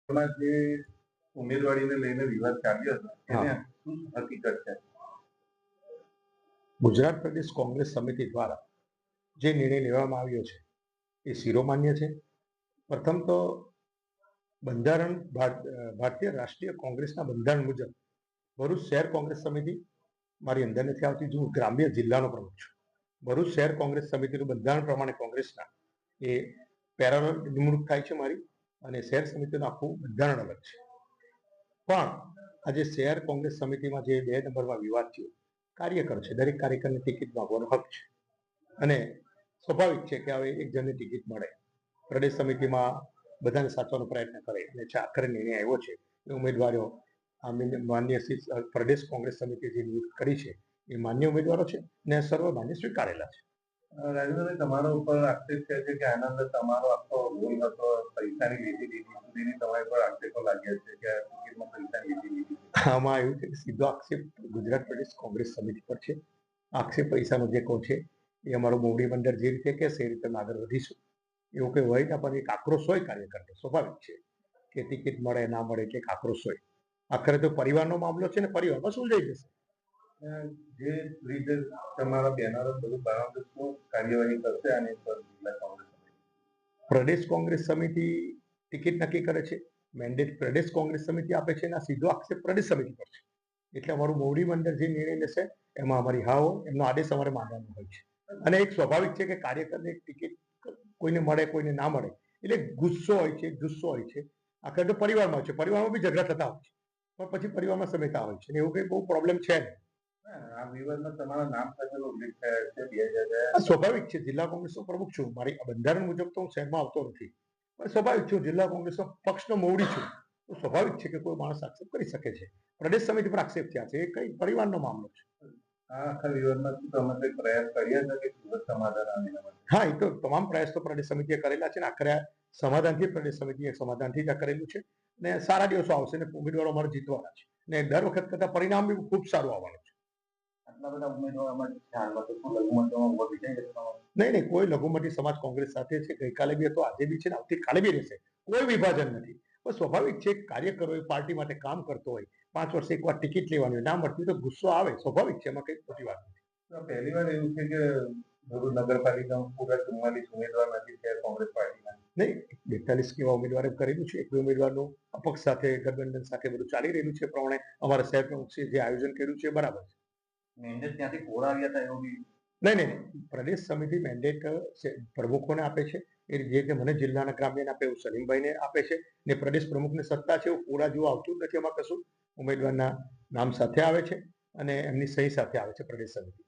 જે ઉમેદવારીને લઈને વિવાદ ચાલ્યો હતો એને શું હકીકત છે? ગુજરાત પ્રદેશ કોંગ્રેસ સમિતિ દ્વારા જે નિર્ણય લેવામાં આવ્યો છે એ શિરોમાન્ય છે. પ્રથમ તો બંધારણ ભારતીય રાષ્ટ્રીય કોંગ્રેસના બંધારણ મુજબ ભરૂચ શહેર કોંગ્રેસ સમિતિ મારી અંદર નથી આવતી. હું ગ્રામ્ય જિલ્લાનો પ્રમુખ છું. ભરૂચ શહેર કોંગ્રેસ સમિતિનું બંધારણ પ્રમાણે કોંગ્રેસના એ પેરાલ નિમણૂક થાય છે મારી, અને શહેર સમિતિનું આખું બંધારણ અલગ છે. પણ આજે શહેર કોંગ્રેસ સમિતિમાં જે 2 નંબરમાં વિવાદ થયો, કાર્યકર છે, દરેક કાર્યકરને ટિકિટ માંગવાનો હક છે અને સ્વાભાવિક છે કે હવે એક જણને ટિકિટ મળે, પ્રદેશ સમિતિમાં બધાને સાચવાનો પ્રયત્ન કરે અને આખરે નિર્ણય આવ્યો છે એ ઉમેદવારો માન્ય પ્રદેશ કોંગ્રેસ સમિતિ જે નિયુક્ત કરી છે એ માન્ય ઉમેદવારો છે ને સર્વમાન્ય સ્વીકારેલા છે. રાજેન્દ્રભાઈ, તમારા ઉપર આક્ષેપ છે કે આના અંદર તમારો આખો રોલ હતો, પૈસાની લેતી દેતી સુધીની તમારી પર આક્ષેપો લાગ્યા છે કે ટિકિટમાં પૈસાની લેતી દેતી. આમાં એવું છે કે સીધો આક્ષેપ ગુજરાત પ્રદેશ કોંગ્રેસ સમિતિ પર છે. આક્ષેપ પૈસાનો જે કહો છે એ અમારો મોવડી મંડળ જે રીતે કહેશે એ રીતે આગળ વધીશું. એવું કંઈ હોય ના, પણ એક આક્રોશ હોય કાર્યકરનો, સ્વાભાવિક છે કે ટિકિટ મળે ના મળે એટલે આક્રોશ હોય. આખરે તો પરિવારનો મામલો છે ને પરિવારમાં સુલઝાઈ જશે. જે રીતે તમારા બેનરો બધું બનાવતું, શું કાર્યવાહી કરશે આની પર જિલ્લા કોંગ્રેસ સમિતિ? પ્રદેશ કોંગ્રેસ સમિતિ ટિકિટ નક્કી કરે છે, મેન્ડેટ પ્રદેશ કોંગ્રેસ સમિતિ આપે છે, એના સીધો આક્ષેપ પ્રદેશ સમિતિ પર છે. એટલે અમારું મોવડી મંડળ જે નિર્ણય લેશે એમાં અમારી હા હોય, એમનો આદેશ અમારે માનવાનો હોય છે. અને એક સ્વાભાવિક છે કે કાર્યકરને ટિકિટ કોઈને મળે કોઈને ના મળે એટલે ગુસ્સો હોય છે, જુસ્સો હોય છે. આખરે તો પરિવારમાં છે, પરિવારમાં બી ઝઘડા થતા હોય છે, પણ પછી પરિવારમાં સમેતા હોય છે. એવું કંઈ બહુ પ્રોબ્લેમ છે નહીં. આ વિવાદમાં તમારા નામ સાથેનો ઉલ્લેખ થયા છે 2000. સ્વાભાવિક છે, જિલ્લા કોંગ્રેસનો પ્રમુખ છું. મારી બંધારણ મુજબ તો હું શહેરમાં આવતો નથી, પણ સ્વાભાવિક છું, જિલ્લા કોંગ્રેસનો પક્ષનો મોવડી છું, તો સ્વાભાવિક છે કે કોઈ માણસ આક્ષેપ કરી શકે છે. પ્રદેશ સમિતિ પર આક્ષેપ થયા છે, એ કઈ પરિવારનો મામલો છે. આ આખા વિવાદમાં શું તમે કઈ પ્રયાસ કર્યા છે કે સુરત સમાધાન આવે? હા, એ તો તમામ પ્રયાસ તો પ્રદેશ સમિતિએ કરેલા છે ને આખરે સમાધાનથી પ્રદેશ સમિતિએ સમાધાનથી જ કરેલું છે ને સારા દિવસો આવશે ને ઉમેદવારો અમારે જીતવાના છે ને દર વખત કરતા પરિણામ બી ખૂબ સારું આવવાનું છે. આટલા બધા ઉમેદવારોમાં હાલમાં તો શું લઘુમતીમાં ઉભો થઈ જાય છે? નહીં, કોઈ લઘુમતી સમાજ કોંગ્રેસ સાથે છે. ગઈકાલે બી હતો, આજે બી છે ને આવતીકાલે બી રહેશે. કોઈ વિભાજન નથી. પણ સ્વાભાવિક છે, કાર્યકરો પાર્ટી માટે કામ કરતો હોય, 5 વર્ષે એકવાર ટિકિટ લેવાની હોય, ના મળતી તો ગુસ્સો આવે, સ્વાભાવિક છે, એમાં કઈ ખોટી વાત નથી. પહેલી વાર એવું છે કે ભરૂચ નગરપાલિકામાં પૂરા 44 ઉમેદવાર નથી શહેર કોંગ્રેસ પાર્ટીના. નહીં, 42 કેવા ઉમેદવારે કરેલું છે. એક ઉમેદવારનું અપક્ષ સાથે ગઠબંધન સાથે બધું ચાલી રહ્યું છે. પ્રમાણે અમારા શહેર પ્રમુખે જે આયોજન કર્યું છે બરાબર છે. મેન્ડેટ ત્યાંથી કોરા આવ્યા હતા એવું બી? નહીં, પ્રદેશ સમિતિ મેન્ડેટ પ્રમુખોને આપે છે. એ રીતે મને જિલ્લાના ગ્રામ્યને આપે એવું સલીમભાઈને આપે છે ને પ્રદેશ પ્રમુખને સત્તા છે એવું પૂરા જેવું આવતું નથી. એમાં કશું ઉમેદવારના નામ સાથે આવે છે અને એમની સહી સાથે આવે છે પ્રદેશ સમિતિ.